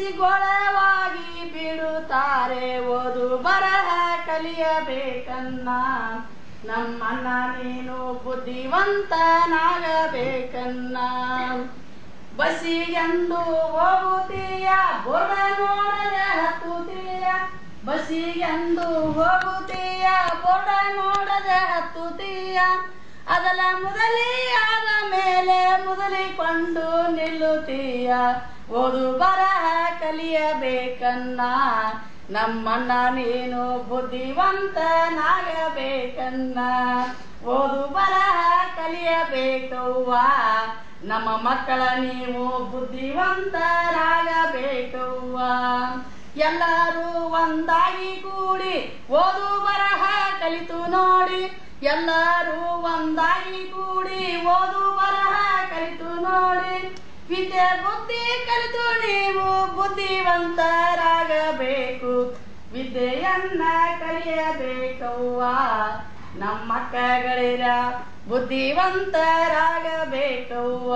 ಬಸಿಗೊಳವಾಗಿ ಬಿಡುತ್ತಾರೆ ಓದು ಬರಹ ಕಲಿಯಬೇಕನ್ನ ನಮ್ಮನ್ನ ನೀನು ಬುದ್ಧಿವಂತನಾಗಬೇಕನ್ನ ಬಸಿಗೆಂದು ಹೋಗುತ್ತೀಯ ಬೋರ್ಡ ನೋಡದೆ ಹತ್ತುತ್ತೀಯ ಬಸಿಗೆಂದು ಹೋಗುತ್ತೀಯ ಬೋರ್ಡ ನೋಡದೆ ಹತ್ತುತ್ತೀಯ ಅದಲ ಮುದಲಿಯಾದ ಮೇಲೆ ಮುದಲಿಕೊಂಡು ನಿಲ್ಲುತ್ತೀಯ ಓದು ಬರಹ ಕಲಿಯಬೇಕನ್ನ ನಮ್ಮನ್ನ ನೀನು ಬುದ್ಧಿವಂತನಾಗಬೇಕನ್ನ ಓದು ಬರಹ ಕಲಿಯಬೇಕವ್ವ ನಮ್ಮ ಮಕ್ಕಳ ನೀವು ಬುದ್ಧಿವಂತರಾಗಬೇಕವ್ವ ಎಲ್ಲರೂ ಒಂದಾಗಿ ಕೂಡಿ ಓದು ಬರಹ ಕಲಿತು ನೋಡಿ ಎಲ್ಲರೂ ಒಂದಾಗಿ ಕೂಡಿ ಓದು ಬರಹ ಕಲಿತು ನೋಡಿ ವಿದ್ಯೆ ಬುದ್ಧಿ ಕಲಿತು ನೀವು ಬುದ್ಧಿವಂತರಾಗಬೇಕು ವಿದ್ಯೆಯನ್ನ ಕಲಿಯಬೇಕವ್ವ ನಮ್ಮ ಮಕ್ಕಳಿರ ಬುದ್ಧಿವಂತರಾಗಬೇಕವ್ವ